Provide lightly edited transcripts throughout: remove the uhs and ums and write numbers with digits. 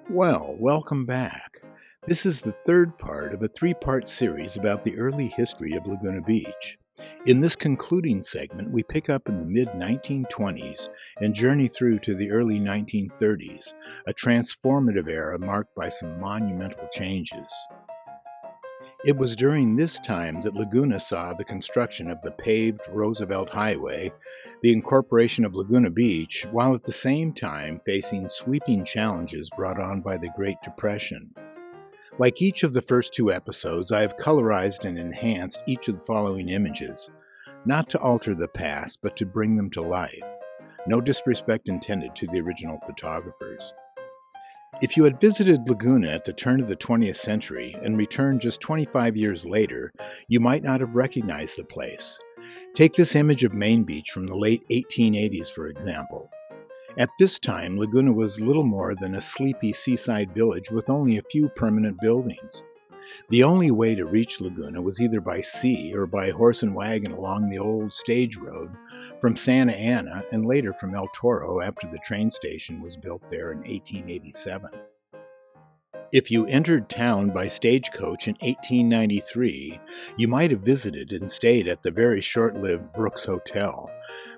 Well, welcome back. This is the third part of a three-part series about the early history of Laguna Beach. In this concluding segment, we pick up in the mid 1920s and journey through to the early 1930s, a transformative era marked by some monumental changes. It was during this time that Laguna saw the construction of the paved Roosevelt Highway, the incorporation of Laguna Beach, while at the same time facing sweeping challenges brought on by the Great Depression. Like each of the first two episodes, I have colorized and enhanced each of the following images, not to alter the past, but to bring them to life. No disrespect intended to the original photographers. If you had visited Laguna at the turn of the 20th century and returned just 25 years later, you might not have recognized the place. Take this image of Main Beach from the late 1880s, for example. At this time, Laguna was little more than a sleepy seaside village with only a few permanent buildings. The only way to reach Laguna was either by sea or by horse and wagon along the old stage road from Santa Ana and later from El Toro after the train station was built there in 1887. If you entered town by stagecoach in 1893, you might have visited and stayed at the very short-lived Brooks Hotel.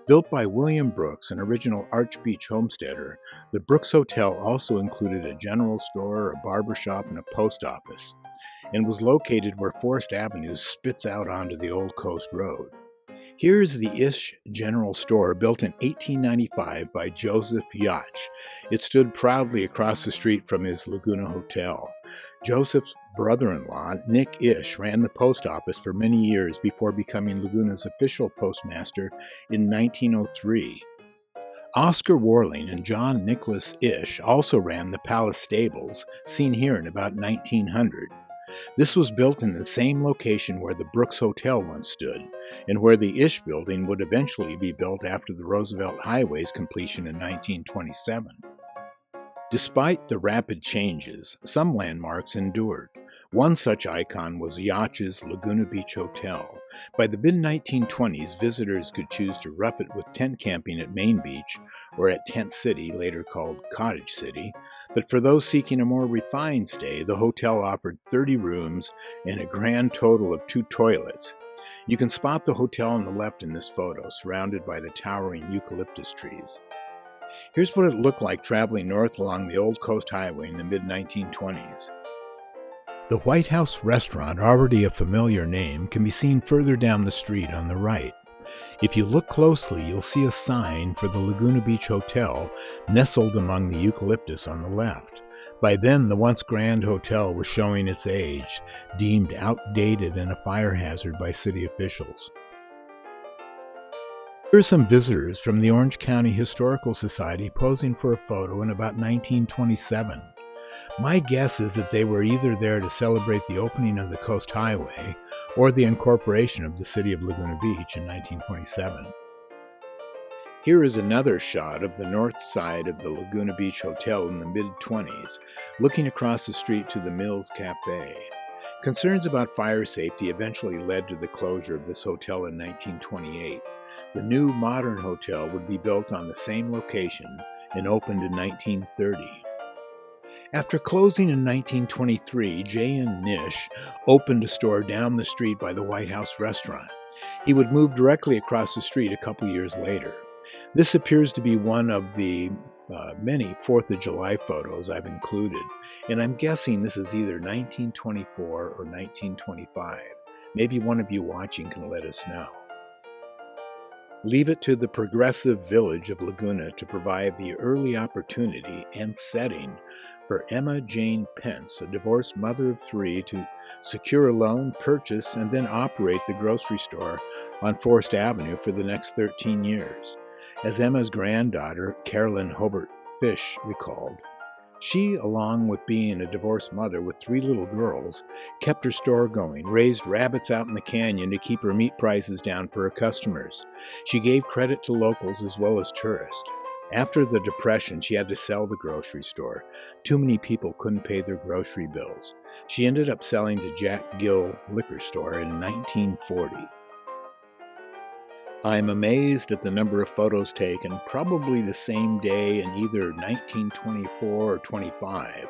Built by William Brooks, an original Arch Beach homesteader, the Brooks Hotel also included a general store, a barber shop, and a post office, and was located where Forest Avenue spits out onto the Old Coast Road. Here is the Ish General Store, built in 1895 by Joseph Yach. It stood proudly across the street from his Laguna Hotel. Joseph's brother-in-law, Nick Ish, ran the post office for many years before becoming Laguna's official postmaster in 1903. Oscar Warling and John Nicholas Ish also ran the Palace Stables, seen here in about 1900. This was built in the same location where the Brooks Hotel once stood, and where the Ish building would eventually be built after the Roosevelt Highway's completion in 1927. Despite the rapid changes, some landmarks endured. One such icon was Yach's Laguna Beach Hotel. By the mid-1920s, visitors could choose to rough it with tent camping at Main Beach or at Tent City, later called Cottage City, but for those seeking a more refined stay, the hotel offered 30 rooms and a grand total of 2 toilets. You can spot the hotel on the left in this photo, surrounded by the towering eucalyptus trees. Here's what it looked like traveling north along the Old Coast Highway in the mid-1920s. The White House restaurant, already a familiar name, can be seen further down the street on the right. If you look closely, you'll see a sign for the Laguna Beach Hotel nestled among the eucalyptus on the left. By then, the once grand hotel was showing its age, deemed outdated and a fire hazard by city officials. Here are some visitors from the Orange County Historical Society posing for a photo in about 1927. My guess is that they were either there to celebrate the opening of the Coast Highway or the incorporation of the city of Laguna Beach in 1927. Here is another shot of the north side of the Laguna Beach Hotel in the mid-20s, looking across the street to the Mills Cafe. Concerns about fire safety eventually led to the closure of this hotel in 1928. The new modern hotel would be built on the same location and opened in 1930. After closing in 1923, J.N. Nish opened a store down the street by the White House restaurant. He would move directly across the street a couple years later. This appears to be one of the many 4th of July photos I've included, and I'm guessing this is either 1924 or 1925. Maybe one of you watching can let us know. Leave it to the progressive village of Laguna to provide the early opportunity and setting for Emma Jane Pence, a divorced mother of 3, to secure a loan, purchase, and then operate the grocery store on Forest Avenue for the next 13 years. As Emma's granddaughter, Carolyn Hobart Fish, recalled, she, along with being a divorced mother with 3 little girls, kept her store going, raised rabbits out in the canyon to keep her meat prices down for her customers. She gave credit to locals as well as tourists. After the Depression, she had to sell the grocery store. Too many people couldn't pay their grocery bills. She ended up selling to Jack Gill Liquor Store in 1940. I'm amazed at the number of photos taken, probably the same day in either 1924 or 25,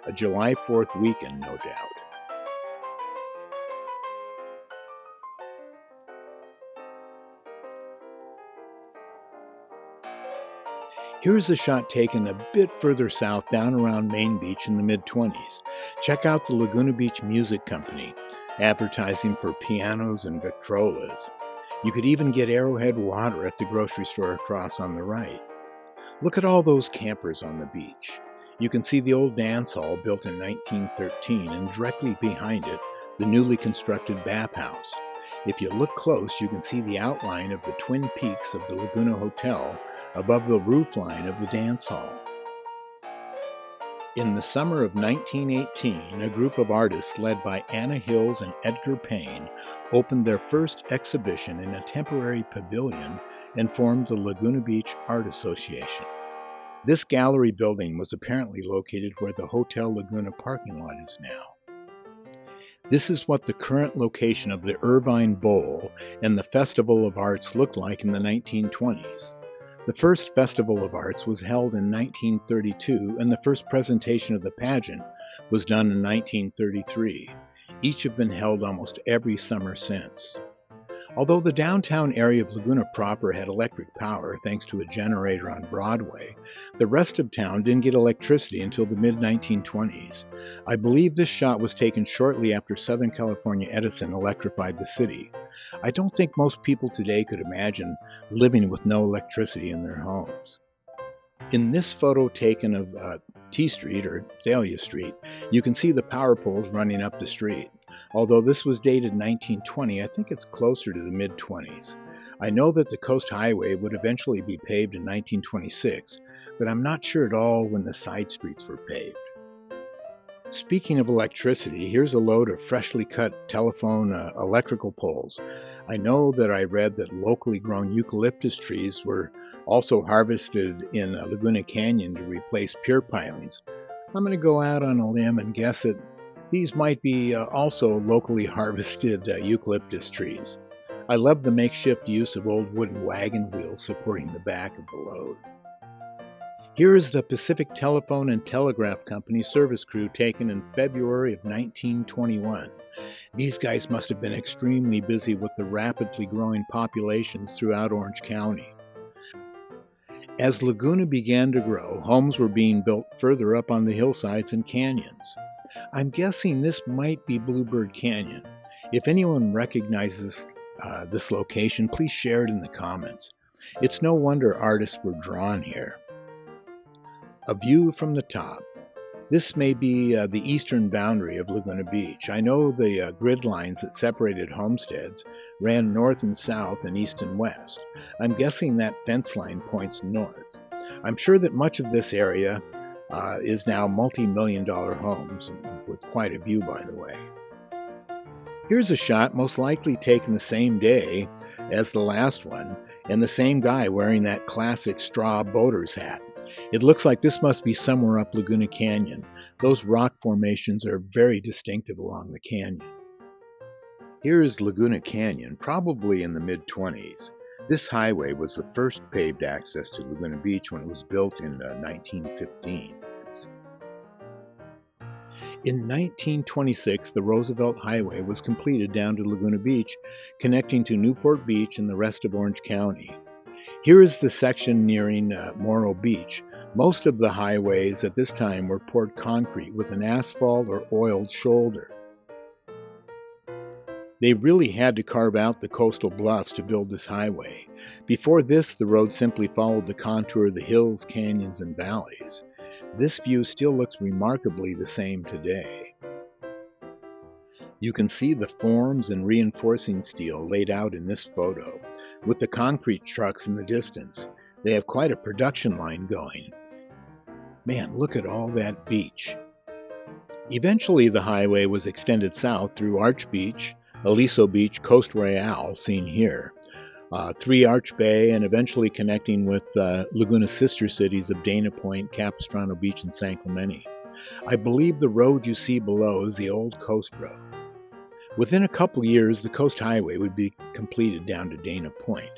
A July 4th weekend, no doubt. Here's a shot taken a bit further south down around Main Beach in the mid-20s. Check out the Laguna Beach Music Company, advertising for pianos and Victrolas. You could even get Arrowhead water at the grocery store across on the right. Look at all those campers on the beach. You can see the old dance hall built in 1913, and directly behind it, the newly constructed bathhouse. If you look close, you can see the outline of the twin peaks of the Laguna Hotel above the roofline of the dance hall. In the summer of 1918, a group of artists led by Anna Hills and Edgar Payne opened their first exhibition in a temporary pavilion and formed the Laguna Beach Art Association. This gallery building was apparently located where the Hotel Laguna parking lot is now. This is what the current location of the Irvine Bowl and the Festival of Arts looked like in the 1920s. The first Festival of Arts was held in 1932, and the first presentation of the pageant was done in 1933. Each have been held almost every summer since. Although the downtown area of Laguna proper had electric power thanks to a generator on Broadway, the rest of town didn't get electricity until the mid-1920s. I believe this shot was taken shortly after Southern California Edison electrified the city. I don't think most people today could imagine living with no electricity in their homes. In this photo taken of T Street, or Thalia Street, you can see the power poles running up the street. Although this was dated 1920, I think it's closer to the mid-20s. I know that the Coast Highway would eventually be paved in 1926, but I'm not sure at all when the side streets were paved. Speaking of electricity, here's a load of freshly cut telephone electrical poles. I know that I read that locally grown eucalyptus trees were also harvested in Laguna Canyon to replace pier pilings. I'm going to go out on a limb and guess that these might be also locally harvested eucalyptus trees. I love the makeshift use of old wooden wagon wheels supporting the back of the load. Here is the Pacific Telephone and Telegraph Company service crew taken in February of 1921. These guys must have been extremely busy with the rapidly growing populations throughout Orange County. As Laguna began to grow, homes were being built further up on the hillsides and canyons. I'm guessing this might be Bluebird Canyon. If anyone recognizes this location, please share it in the comments. It's no wonder artists were drawn here. A view from the top. This may be the eastern boundary of Laguna Beach. I know the grid lines that separated homesteads ran north and south and east and west. I'm guessing that fence line points north. I'm sure that much of this area is now multi-million-dollar homes, with quite a view, by the way. Here's a shot most likely taken the same day as the last one, and the same guy wearing that classic straw boater's hat. It looks like this must be somewhere up Laguna Canyon. Those rock formations are very distinctive along the canyon. Here is Laguna Canyon, probably in the mid-20s. This highway was the first paved access to Laguna Beach when it was built in 1915. In 1926, the Roosevelt Highway was completed down to Laguna Beach, connecting to Newport Beach and the rest of Orange County. Here is the section nearing Morro Beach. Most of the highways at this time were poured concrete with an asphalt or oiled shoulder. They really had to carve out the coastal bluffs to build this highway. Before this, the road simply followed the contour of the hills, canyons, and valleys. This view still looks remarkably the same today. You can see the forms and reinforcing steel laid out in this photo, with the concrete trucks in the distance. They have quite a production line going. Man, look at all that beach. Eventually, the highway was extended south through Arch Beach, Aliso Beach, Coast Royale, seen here, Three Arch Bay, and eventually connecting with Laguna's sister cities of Dana Point, Capistrano Beach, and San Clemente. I believe the road you see below is the old coast road. Within a couple years, the Coast Highway would be completed down to Dana Point.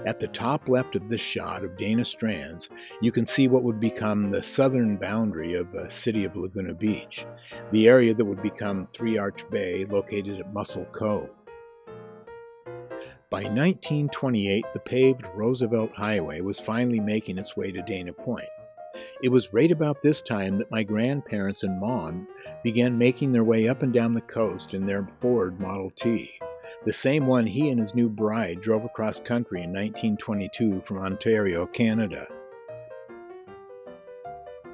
At the top left of this shot of Dana Strands, you can see what would become the southern boundary of the city of Laguna Beach, the area that would become Three Arch Bay located at Mussel Cove. By 1928, the paved Roosevelt Highway was finally making its way to Dana Point. It was right about this time that my grandparents and Mom began making their way up and down the coast in their Ford Model T, the same one he and his new bride drove across country in 1922 from Ontario, Canada.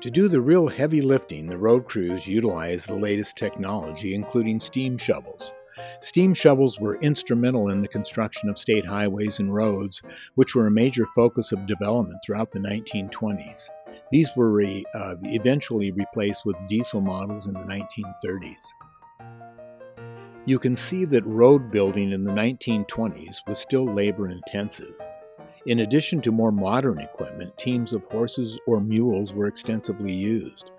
To do the real heavy lifting, the road crews utilized the latest technology, including steam shovels. Steam shovels were instrumental in the construction of state highways and roads, which were a major focus of development throughout the 1920s. These were eventually replaced with diesel models in the 1930s. You can see that road building in the 1920s was still labor-intensive. In addition to more modern equipment, teams of horses or mules were extensively used.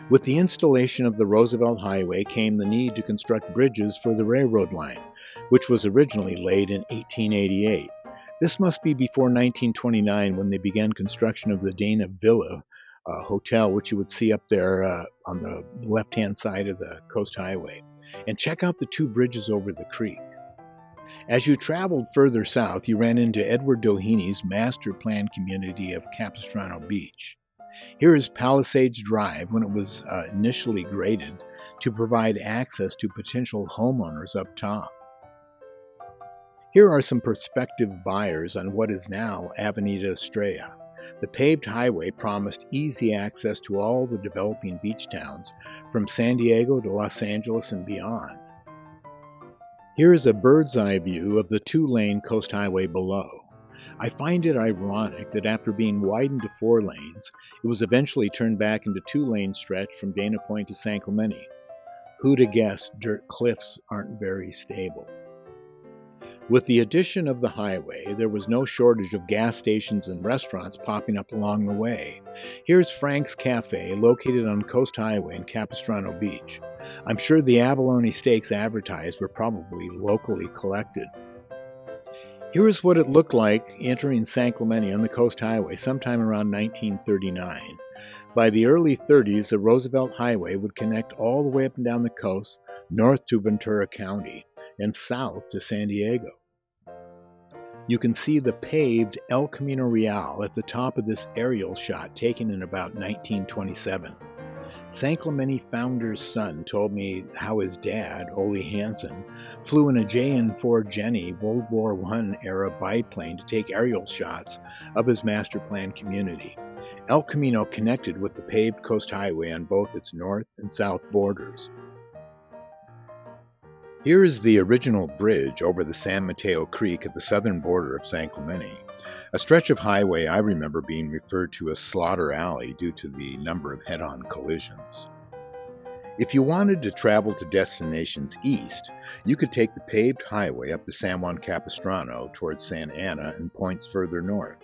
With the installation of the Roosevelt Highway came the need to construct bridges for the railroad line, which was originally laid in 1888. This must be before 1929, when they began construction of the Dana Villa Hotel, which you would see up there on the left-hand side of the Coast Highway. And check out the two bridges over the creek. As you traveled further south, you ran into Edward Doheny's master plan community of Capistrano Beach. Here is Palisades Drive when it was initially graded to provide access to potential homeowners up top. Here are some prospective buyers on what is now Avenida Estrella. The paved highway promised easy access to all the developing beach towns, from San Diego to Los Angeles and beyond. Here is a bird's eye view of the two-lane Coast Highway below. I find it ironic that after being widened to 4 lanes, it was eventually turned back into 2-lane stretch from Dana Point to San Clemente. Who'd have guessed dirt cliffs aren't very stable? With the addition of the highway, there was no shortage of gas stations and restaurants popping up along the way. Here's Frank's Cafe, located on Coast Highway in Capistrano Beach. I'm sure the abalone steaks advertised were probably locally collected. Here is what it looked like entering San Clemente on the Coast Highway sometime around 1939. By the early 30s, the Roosevelt Highway would connect all the way up and down the coast, north to Ventura County, and south to San Diego. You can see the paved El Camino Real at the top of this aerial shot taken in about 1927. San Clemente founder's son told me how his dad, Ole Hansen, flew in a JN-4 Jenny World War I era biplane to take aerial shots of his master plan community. El Camino connected with the paved Coast Highway on both its north and south borders. Here is the original bridge over the San Mateo Creek at the southern border of San Clemente, a stretch of highway I remember being referred to as Slaughter Alley due to the number of head-on collisions. If you wanted to travel to destinations east, you could take the paved highway up to San Juan Capistrano towards Santa Ana and points further north.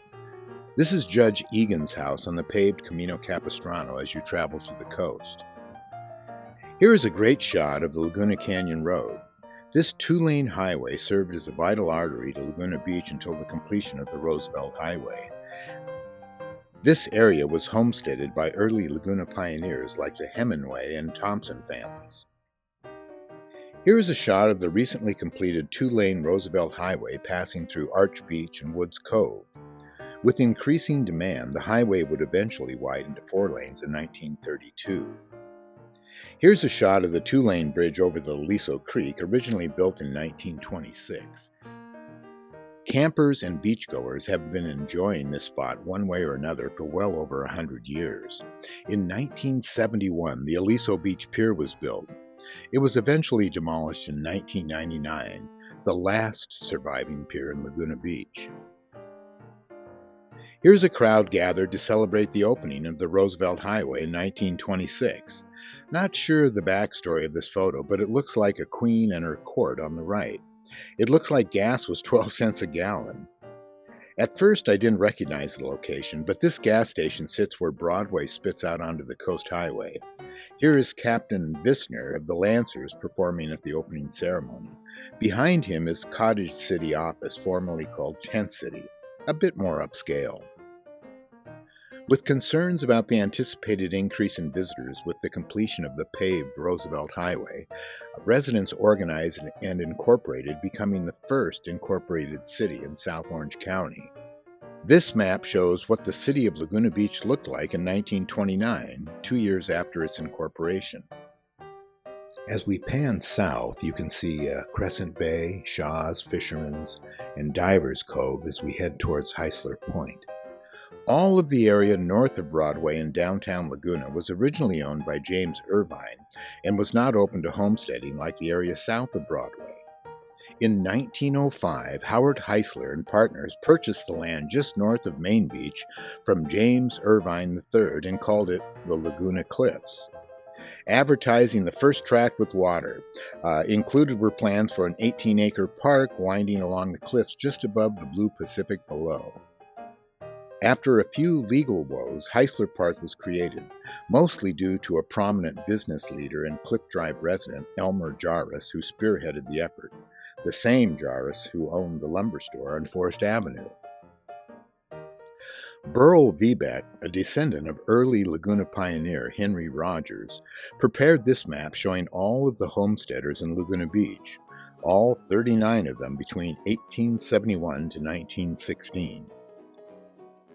This is Judge Egan's house on the paved Camino Capistrano as you travel to the coast. Here is a great shot of the Laguna Canyon Road. This 2-lane highway served as a vital artery to Laguna Beach until the completion of the Roosevelt Highway. This area was homesteaded by early Laguna pioneers like the Hemingway and Thompson families. Here is a shot of the recently completed 2-lane Roosevelt Highway passing through Arch Beach and Woods Cove. With increasing demand, the highway would eventually widen to 4 lanes in 1932. Here's a shot of the 2-lane bridge over the Aliso Creek, originally built in 1926. Campers and beachgoers have been enjoying this spot one way or another for well over 100 years. In 1971, the Aliso Beach Pier was built. It was eventually demolished in 1999, the last surviving pier in Laguna Beach. Here's a crowd gathered to celebrate the opening of the Roosevelt Highway in 1926. Not sure of the backstory of this photo, but it looks like a queen and her court on the right. It looks like gas was 12 cents a gallon. At first, I didn't recognize the location, but this gas station sits where Broadway spits out onto the Coast Highway. Here is Captain Vissner of the Lancers performing at the opening ceremony. Behind him is Cottage City office, formerly called Tent City, a bit more upscale. With concerns about the anticipated increase in visitors with the completion of the paved Roosevelt Highway, residents organized and incorporated, becoming the first incorporated city in South Orange County. This map shows what the city of Laguna Beach looked like in 1929, 2 years after its incorporation. As we pan south, you can see Crescent Bay, Shaw's, Fisherman's, and Divers Cove as we head towards Heisler Point. All of the area north of Broadway in downtown Laguna was originally owned by James Irvine and was not open to homesteading like the area south of Broadway. In 1905, Howard Heisler and partners purchased the land just north of Main Beach from James Irvine III and called it the Laguna Cliffs. Advertising the first tract with water. Included were plans for an 18-acre park winding along the cliffs just above the blue Pacific below. After a few legal woes, Heisler Park was created, mostly due to a prominent business leader and Cliff Drive resident, Elmer Jarvis, who spearheaded the effort, the same Jarvis who owned the lumber store on Forest Avenue. Burl Viebeck, a descendant of early Laguna pioneer Henry Rogers, prepared this map showing all of the homesteaders in Laguna Beach, all 39 of them between 1871 to 1916.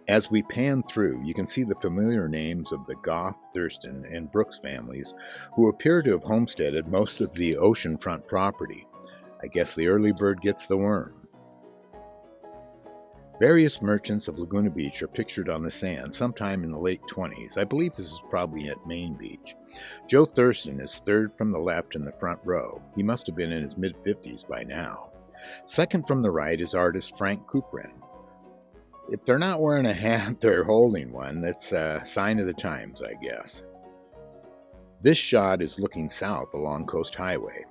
As we pan through, you can see the familiar names of the Goff, Thurston, and Brooks families, who appear to have homesteaded most of the oceanfront property. I guess the early bird gets the worm. Various merchants of Laguna Beach are pictured on the sand sometime in the late 20s. I believe this is probably at Main Beach. Joe Thurston is third from the left in the front row. He must have been in his mid-50s by now. Second from the right is artist Frank Kuprin. If they're not wearing a hat, they're holding one. That's a sign of the times, I guess. This shot is looking south along Coast Highway.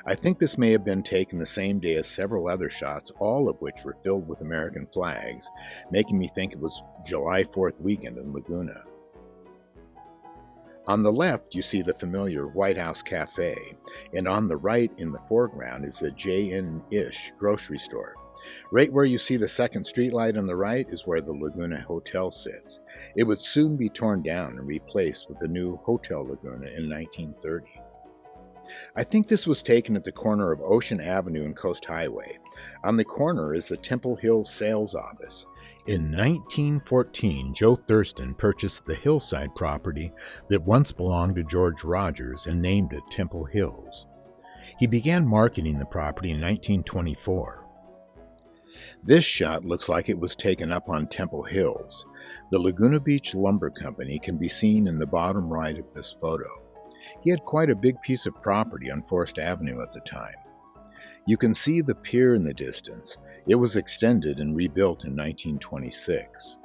I think this may have been taken the same day as several other shots, all of which were filled with American flags, making me think it was July 4th weekend in Laguna. On the left, you see the familiar White House Cafe, and on the right in the foreground is the J.N. Ish grocery store. Right where you see the second streetlight on the right is where the Laguna Hotel sits. It would soon be torn down and replaced with the new Hotel Laguna in 1930. I think this was taken at the corner of Ocean Avenue and Coast Highway. On the corner is the Temple Hill sales office. In 1914, Joe Thurston purchased the hillside property that once belonged to George Rogers and named it Temple Hills. He began marketing the property in 1924. This shot looks like it was taken up on Temple Hills. The Laguna Beach Lumber Company can be seen in the bottom right of this photo. He had quite a big piece of property on Forest Avenue at the time. You can see the pier in the distance. It was extended and rebuilt in 1926.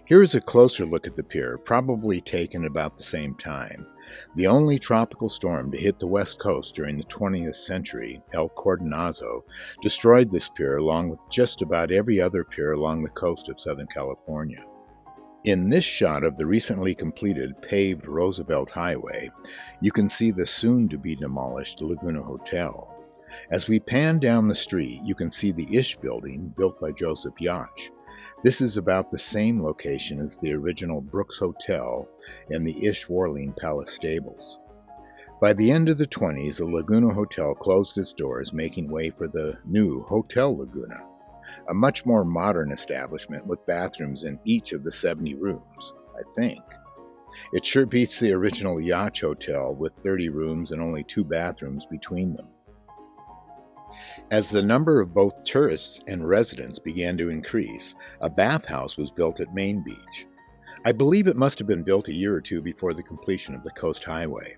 Here is a closer look at the pier, probably taken about the same time. The only tropical storm to hit the west coast during the 20th century, El Cordonazo, destroyed this pier along with just about every other pier along the coast of Southern California. In this shot of the recently completed paved Roosevelt Highway, you can see the soon-to-be-demolished Laguna Hotel. As we pan down the street, you can see the Ish building built by Joseph Yach. This is about the same location as the original Brooks Hotel and the Ish-Warling Palace stables. By the end of the 20s, the Laguna Hotel closed its doors, making way for the new Hotel Laguna, a much more modern establishment with bathrooms in each of the 70 rooms, I think. It sure beats the original Yacht Hotel with 30 rooms and only 2 bathrooms between them. As the number of both tourists and residents began to increase, a bathhouse was built at Main Beach. I believe it must have been built a year or two before the completion of the Coast Highway.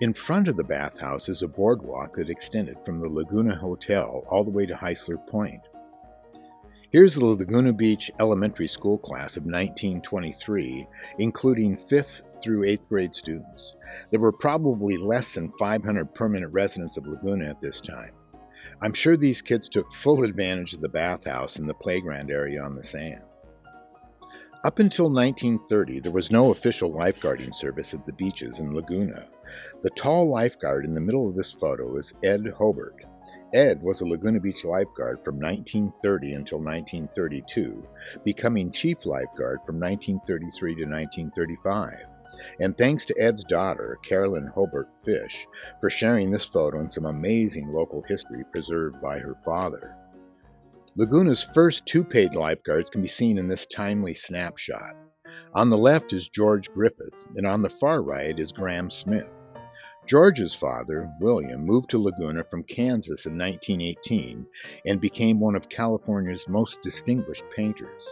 In front of the bathhouse is a boardwalk that extended from the Laguna Hotel all the way to Heisler Point. Here's the Laguna Beach Elementary School class of 1923, including 5th through 8th grade students. There were probably less than 500 permanent residents of Laguna at this time. I'm sure these kids took full advantage of the bathhouse and the playground area on the sand. Up until 1930, there was no official lifeguarding service at the beaches in Laguna. The tall lifeguard in the middle of this photo is Ed Hobart. Ed was a Laguna Beach lifeguard from 1930 until 1932, becoming chief lifeguard from 1933 to 1935. And thanks to Ed's daughter, Carolyn Hobart Fish, for sharing this photo and some amazing local history preserved by her father. Laguna's first two paid lifeguards can be seen in this timely snapshot. On the left is George Griffith, and on the far right is Graham Smith. George's father, William, moved to Laguna from Kansas in 1918 and became one of California's most distinguished painters.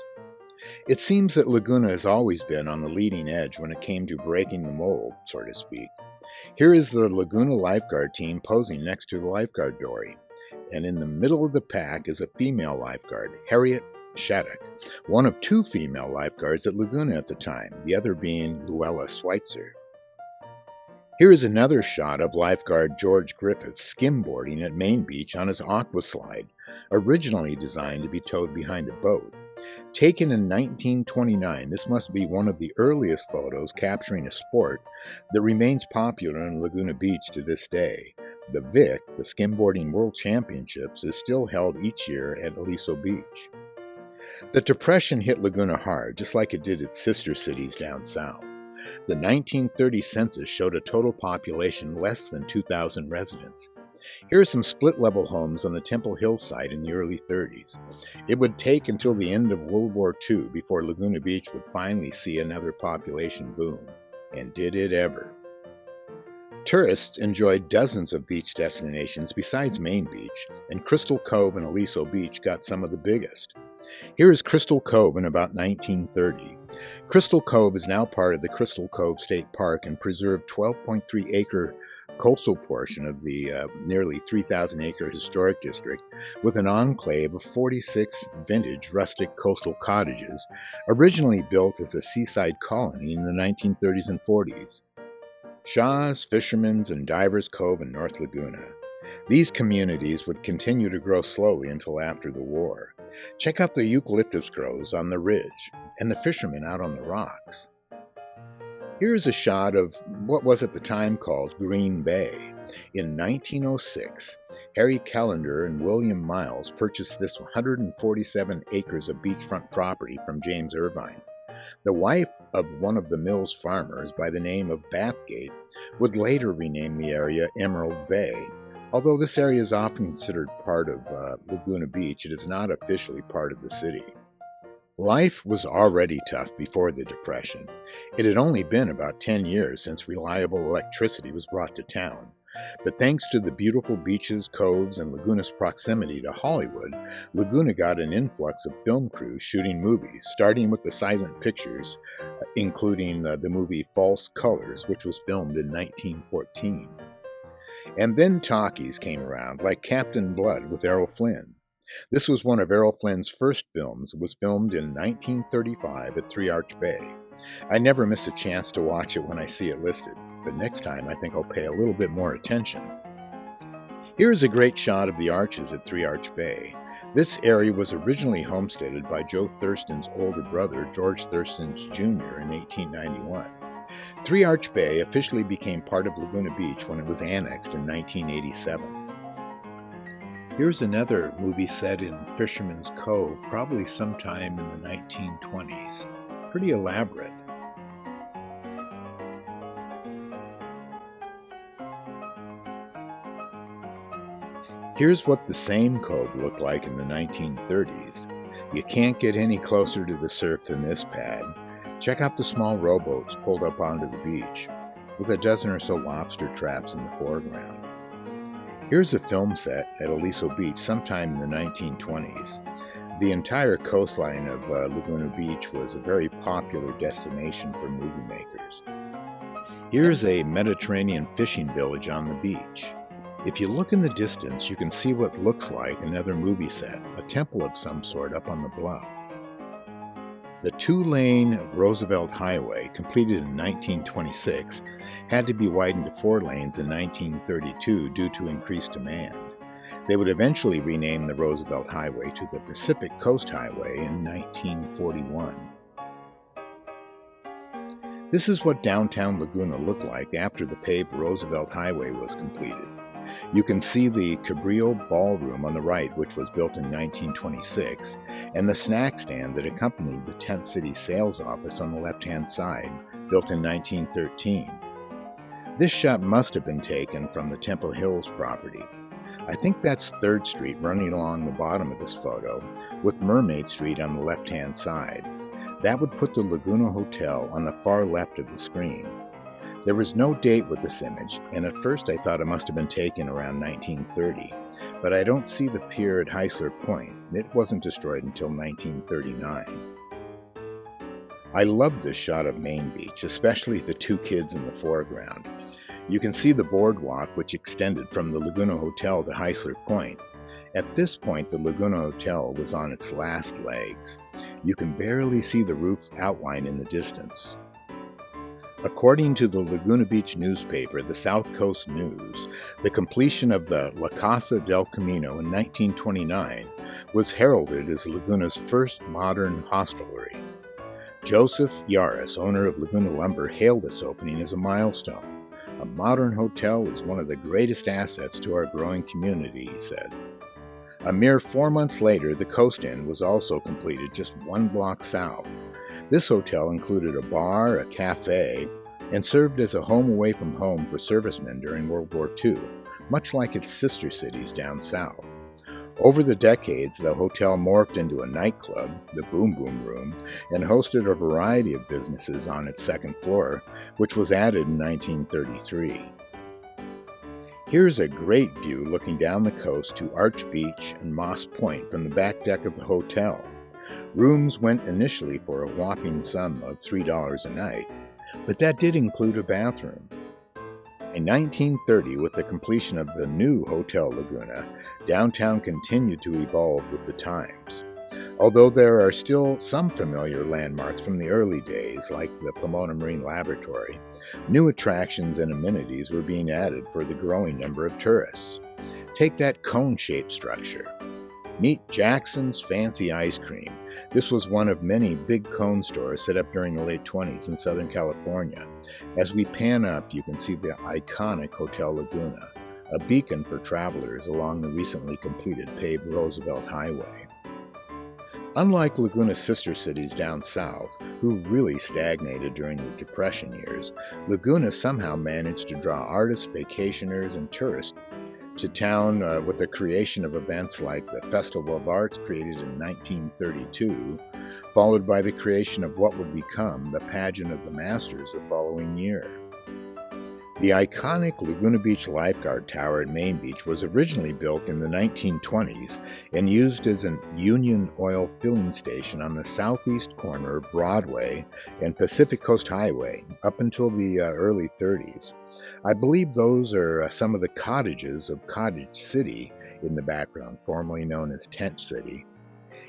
It seems that Laguna has always been on the leading edge when it came to breaking the mold, so to speak. Here is the Laguna lifeguard team posing next to the lifeguard dory, and in the middle of the pack is a female lifeguard, Harriet Shattuck, one of two female lifeguards at Laguna at the time, the other being Luella Schweitzer. Here is another shot of lifeguard George Griffith skimboarding at Main Beach on his aqua slide, originally designed to be towed behind a boat. Taken in 1929, this must be one of the earliest photos capturing a sport that remains popular in Laguna Beach to this day. The VIC, the Skimboarding World Championships, is still held each year at Aliso Beach. The Depression hit Laguna hard, just like it did its sister cities down south. The 1930 census showed a total population less than 2,000 residents. Here are some split-level homes on the Temple Hillside in the early 30s. It would take until the end of World War II before Laguna Beach would finally see another population boom. And did it ever. Tourists enjoyed dozens of beach destinations besides Main Beach, and Crystal Cove and Aliso Beach got some of the biggest. Here is Crystal Cove in about 1930. Crystal Cove is now part of the Crystal Cove State Park and preserved 12.3-acre coastal portion of the nearly 3,000-acre historic district with an enclave of 46 vintage rustic coastal cottages, originally built as a seaside colony in the 1930s and 40s. Shaw's, Fisherman's, and Divers Cove in North Laguna. These communities would continue to grow slowly until after the war. Check out the eucalyptus groves on the ridge and the fishermen out on the rocks. Here's a shot of what was at the time called Green Bay. In 1906, Harry Callender and William Miles purchased this 147 acres of beachfront property from James Irvine. The wife of one of the mill's farmers by the name of Bathgate would later rename the area Emerald Bay. Although this area is often considered part of Laguna Beach, it is not officially part of the city. Life was already tough before the Depression. It had only been about 10 years since reliable electricity was brought to town. But thanks to the beautiful beaches, coves, and Laguna's proximity to Hollywood, Laguna got an influx of film crews shooting movies, starting with the silent pictures, including the movie False Colors, which was filmed in 1914. And then talkies came around, like Captain Blood with Errol Flynn. This was one of Errol Flynn's first films. It was filmed in 1935 at Three Arch Bay. I never miss a chance to watch it when I see it listed, but next time I think I'll pay a little bit more attention. Here is a great shot of the arches at Three Arch Bay. This area was originally homesteaded by Joe Thurston's older brother, George Thurston Jr., in 1891. Three Arch Bay officially became part of Laguna Beach when it was annexed in 1987. Here's another movie set in Fisherman's Cove, probably sometime in the 1920s. Pretty elaborate. Here's what the same cove looked like in the 1930s. You can't get any closer to the surf than this pad. Check out the small rowboats pulled up onto the beach, with a dozen or so lobster traps in the foreground. Here's a film set at Aliso Beach sometime in the 1920s. The entire coastline of Laguna Beach was a very popular destination for movie makers. Here's a Mediterranean fishing village on the beach. If you look in the distance, you can see what looks like another movie set, a temple of some sort up on the bluff. The two-lane Roosevelt Highway, completed in 1926, had to be widened to 4 lanes in 1932 due to increased demand. They would eventually rename the Roosevelt Highway to the Pacific Coast Highway in 1941. This is what downtown Laguna looked like after the paved Roosevelt Highway was completed. You can see the Cabrillo Ballroom on the right, which was built in 1926, and the snack stand that accompanied the Tent City sales office on the left-hand side, built in 1913. This shot must have been taken from the Temple Hills property. I think that's 3rd Street running along the bottom of this photo, with Mermaid Street on the left-hand side. That would put the Laguna Hotel on the far left of the screen. There was no date with this image, and at first I thought it must have been taken around 1930, but I don't see the pier at Heisler Point. It wasn't destroyed until 1939. I love this shot of Main Beach, especially the 2 kids in the foreground. You can see the boardwalk, which extended from the Laguna Hotel to Heisler Point. At this point, the Laguna Hotel was on its last legs. You can barely see the roof outline in the distance. According to the Laguna Beach newspaper, the South Coast News, the completion of the La Casa del Camino in 1929 was heralded as Laguna's first modern hostelry. Joseph Yaris, owner of Laguna Lumber, hailed its opening as a milestone. A modern hotel is one of the greatest assets to our growing community, he said. A mere 4 months later, the Coast Inn was also completed just 1 block south. This hotel included a bar, a cafe, and served as a home away from home for servicemen during World War II, much like its sister cities down south. Over the decades, the hotel morphed into a nightclub, the Boom Boom Room, and hosted a variety of businesses on its 2nd floor, which was added in 1933. Here's a great view looking down the coast to Arch Beach and Moss Point from the back deck of the hotel. Rooms went initially for a whopping sum of $3 a night, but that did include a bathroom. In 1930, with the completion of the new Hotel Laguna, downtown continued to evolve with the times. Although there are still some familiar landmarks from the early days, like the Pomona Marine Laboratory, new attractions and amenities were being added for the growing number of tourists. Take that cone-shaped structure. Meet Jackson's Fancy Ice Cream. This was one of many big cone stores set up during the late 20s in Southern California. As we pan up, you can see the iconic Hotel Laguna, a beacon for travelers along the recently completed paved Roosevelt Highway. Unlike Laguna's sister cities down south, who really stagnated during the Depression years, Laguna somehow managed to draw artists, vacationers, and tourists to town with the creation of events like the Festival of Arts created in 1932, followed by the creation of what would become the Pageant of the Masters the following year. The iconic Laguna Beach Lifeguard Tower at Main Beach was originally built in the 1920s and used as an Union Oil filling station on the southeast corner of Broadway and Pacific Coast Highway up until the early 30s. I believe those are some of the cottages of Cottage City in the background, formerly known as Tent City.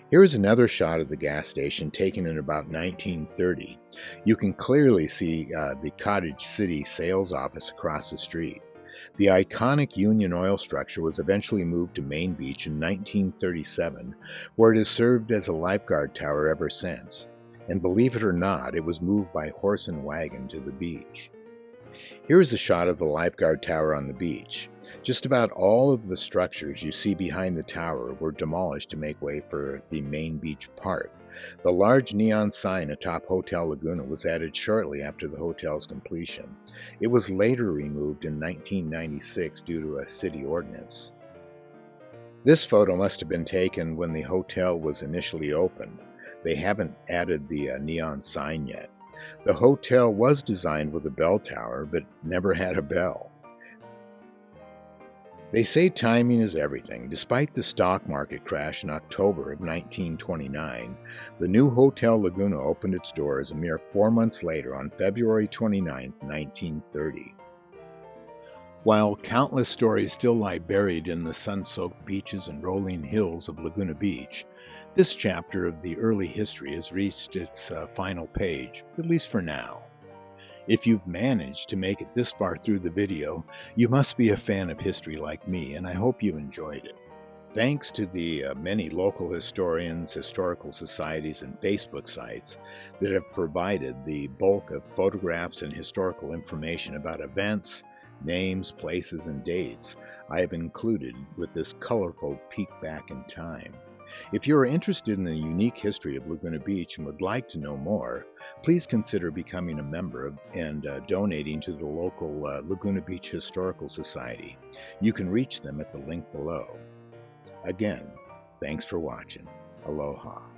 Here is another shot of the gas station taken in about 1930. You can clearly see the Cottage City sales office across the street. The iconic Union Oil structure was eventually moved to Main Beach in 1937, where it has served as a lifeguard tower ever since. And believe it or not, it was moved by horse and wagon to the beach. Here is a shot of the lifeguard tower on the beach. Just about all of the structures you see behind the tower were demolished to make way for the Main Beach Park. The large neon sign atop Hotel Laguna was added shortly after the hotel's completion. It was later removed in 1996 due to a city ordinance. This photo must have been taken when the hotel was initially opened. They haven't added the neon sign yet. The hotel was designed with a bell tower, but never had a bell. They say timing is everything. Despite the stock market crash in October of 1929, the new Hotel Laguna opened its doors a mere 4 months later on February 29, 1930. While countless stories still lie buried in the sun-soaked beaches and rolling hills of Laguna Beach, this chapter of the early history has reached its final page, at least for now. If you've managed to make it this far through the video, you must be a fan of history like me, and I hope you enjoyed it. Thanks to the many local historians, historical societies, and Facebook sites that have provided the bulk of photographs and historical information about events, names, places, and dates I have included with this colorful peek back in time. If you are interested in the unique history of Laguna Beach and would like to know more, please consider becoming a member and donating to the local Laguna Beach Historical Society. You can reach them at the link below. Again, thanks for watching. Aloha.